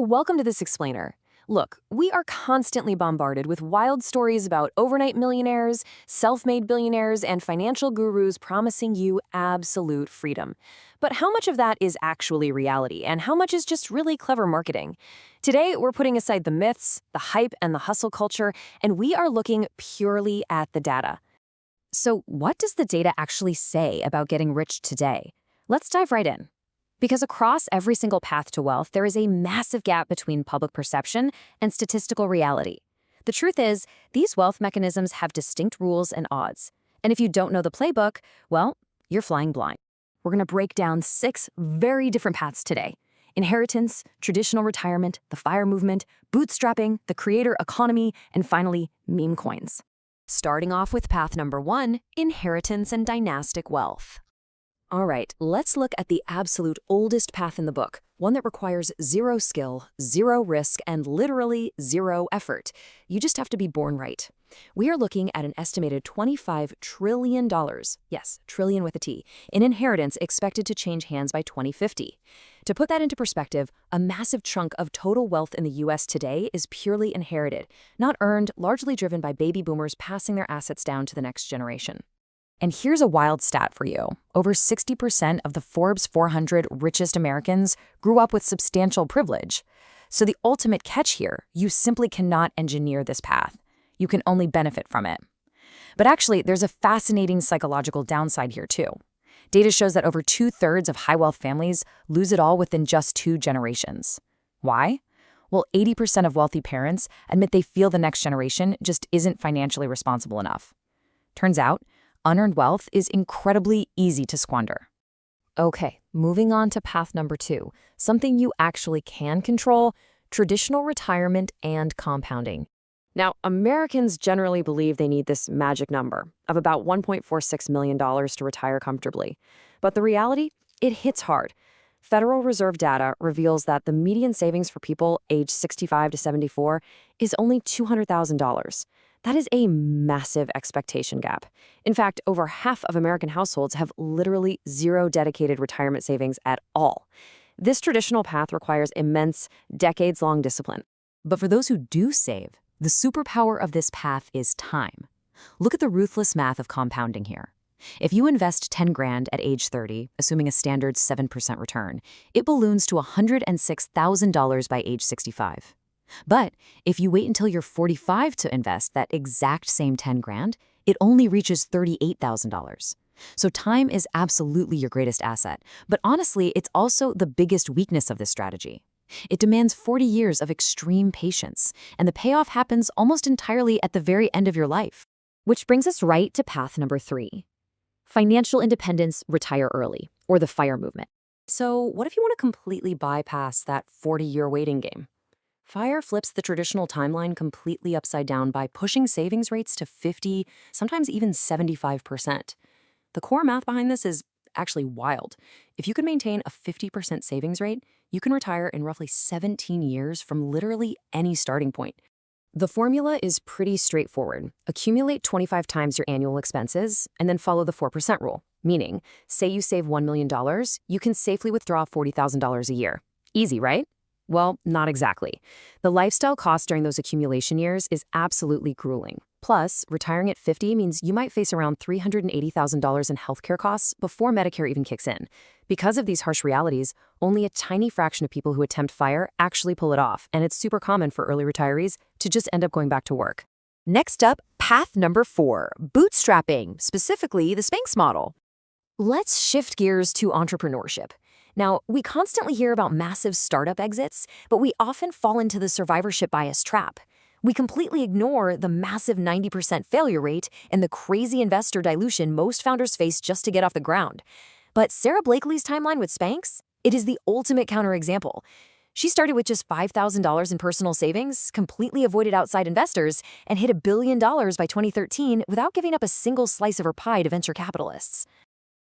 Welcome to This Explainer. Look, we are constantly bombarded with wild stories about overnight millionaires, self-made billionaires, and financial gurus promising you absolute freedom. But how much of that is actually reality, and how much is just really clever marketing? Today, we're putting aside the myths, the hype, and the hustle culture, and we are looking purely at the data. So, what does the data actually say about getting rich today? Let's dive right in. Because across every single path to wealth, there is a massive gap between public perception and statistical reality. The truth is, these wealth mechanisms have distinct rules and odds. And if you don't know the playbook, well, you're flying blind. We're going to break down 6 very different paths today: inheritance, traditional retirement, the FIRE movement, bootstrapping, the creator economy, and finally, meme coins. Starting off with path number 1, inheritance and dynastic wealth. All right, let's look at the absolute oldest path in the book, one that requires zero skill, zero risk, and literally zero effort. You just have to be born right. We are looking at an estimated $25 trillion, yes, trillion with a T, in inheritance expected to change hands by 2050. To put that into perspective, a massive chunk of total wealth in the US today is purely inherited, not earned, largely driven by baby boomers passing their assets down to the next generation. And here's a wild stat for you. Over 60% of the Forbes 400 richest Americans grew up with substantial privilege. So the ultimate catch here, you simply cannot engineer this path. You can only benefit from it. But actually, there's a fascinating psychological downside here too. Data shows that over 2/3 of high-wealth families lose it all within just 2 generations. Why? Well, 80% of wealthy parents admit they feel the next generation just isn't financially responsible enough. Turns out, unearned wealth is incredibly easy to squander. Okay, moving on to path number 2, something you actually can control: traditional retirement and compounding. Now, Americans generally believe they need this magic number of about $1.46 million to retire comfortably. But the reality? It hits hard. Federal Reserve data reveals that the median savings for people aged 65 to 74 is only $200,000. That is a massive expectation gap. In fact, over half of American households have literally zero dedicated retirement savings at all. This traditional path requires immense, decades-long discipline. But for those who do save, the superpower of this path is time. Look at the ruthless math of compounding here. If you invest 10 grand at age 30, assuming a standard 7% return, it balloons to $106,000 by age 65. But if you wait until you're 45 to invest that exact same 10 grand, it only reaches $38,000. So time is absolutely your greatest asset, but honestly, it's also the biggest weakness of this strategy. It demands 40 years of extreme patience, and the payoff happens almost entirely at the very end of your life. Which brings us right to path number 3. Financial independence, retire early, or the FIRE movement. So what if you want to completely bypass that 40-year waiting game? FIRE flips the traditional timeline completely upside down by pushing savings rates to 50, sometimes even 75%. The core math behind this is actually wild. If you can maintain a 50% savings rate, you can retire in roughly 17 years from literally any starting point. The formula is pretty straightforward. Accumulate 25 times your annual expenses, and then follow the 4% rule. Meaning, say you save $1 million, you can safely withdraw $40,000 a year. Easy, right? Well, not exactly. The lifestyle cost during those accumulation years is absolutely grueling. Plus, retiring at 50 means you might face around $380,000 in healthcare costs before Medicare even kicks in. Because of these harsh realities, only a tiny fraction of people who attempt FIRE actually pull it off, and it's super common for early retirees to just end up going back to work. Next up, path number 4, bootstrapping, specifically the Spanx model. Let's shift gears to entrepreneurship. Now, we constantly hear about massive startup exits, but we often fall into the survivorship bias trap. We completely ignore the massive 90% failure rate and the crazy investor dilution most founders face just to get off the ground. But Sarah Blakely's timeline with Spanx? It is the ultimate counterexample. She started with just $5,000 in personal savings, completely avoided outside investors, and hit $1 billion by 2013 without giving up a single slice of her pie to venture capitalists.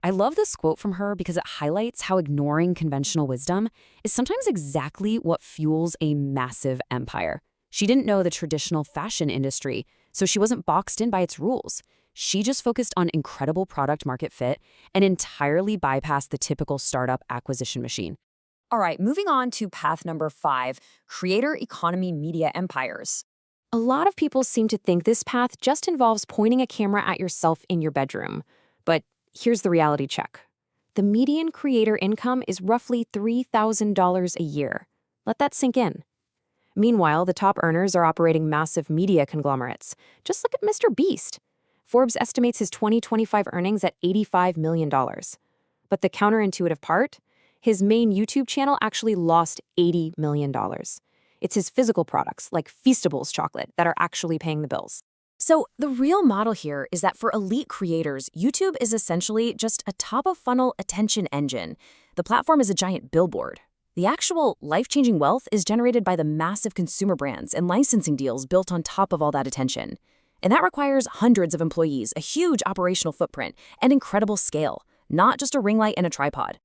I love this quote from her because it highlights how ignoring conventional wisdom is sometimes exactly what fuels a massive empire. She didn't know the traditional fashion industry, so she wasn't boxed in by its rules. She just focused on incredible product market fit and entirely bypassed the typical startup acquisition machine. All right, moving on to path number 5, creator economy media empires. A lot of people seem to think this path just involves pointing a camera at yourself in your bedroom. But here's the reality check. The median creator income is roughly $3,000 a year. Let that sink in. Meanwhile, the top earners are operating massive media conglomerates. Just look at Mr. Beast. Forbes estimates his 2025 earnings at $85 million. But the counterintuitive part? His main YouTube channel actually lost $80 million. It's his physical products, like Feastables chocolate, that are actually paying the bills. So, the real model here is that for elite creators, YouTube is essentially just a top-of-funnel attention engine. The platform is a giant billboard. The actual life-changing wealth is generated by the massive consumer brands and licensing deals built on top of all that attention. And that requires hundreds of employees, a huge operational footprint, and incredible scale, not just a ring light and a tripod.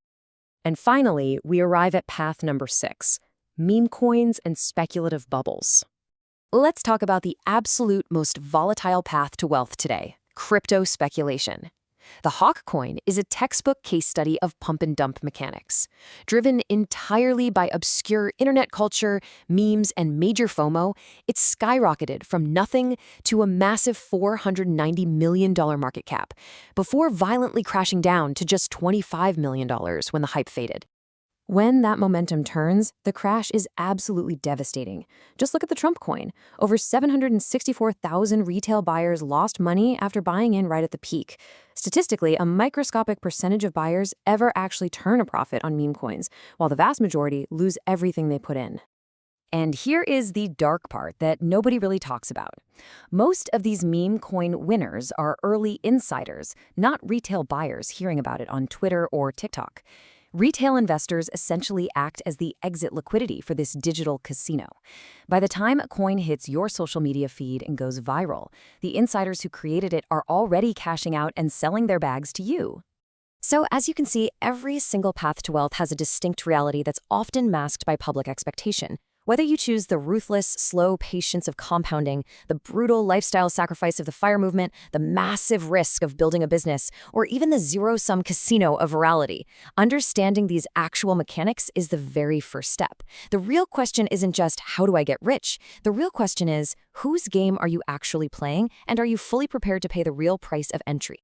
And finally, we arrive at path number 6, meme coins and speculative bubbles. Let's talk about the absolute most volatile path to wealth today, crypto speculation. The Hawk coin is a textbook case study of pump and dump mechanics. Driven entirely by obscure internet culture, memes, and major FOMO, it's skyrocketed from nothing to a massive $490 million market cap, before violently crashing down to just $25 million when the hype faded. When that momentum turns, the crash is absolutely devastating. Just look at the Trump coin. Over 764,000 retail buyers lost money after buying in right at the peak. Statistically, a microscopic percentage of buyers ever actually turn a profit on meme coins, while the vast majority lose everything they put in. And here is the dark part that nobody really talks about. Most of these meme coin winners are early insiders, not retail buyers hearing about it on Twitter or TikTok. Retail investors essentially act as the exit liquidity for this digital casino. By the time a coin hits your social media feed and goes viral, the insiders who created it are already cashing out and selling their bags to you. So, as you can see, every single path to wealth has a distinct reality that's often masked by public expectation. Whether you choose the ruthless, slow patience of compounding, the brutal lifestyle sacrifice of the FIRE movement, the massive risk of building a business, or even the zero-sum casino of virality, understanding these actual mechanics is the very first step. The real question isn't just, how do I get rich? The real question is, whose game are you actually playing, and are you fully prepared to pay the real price of entry?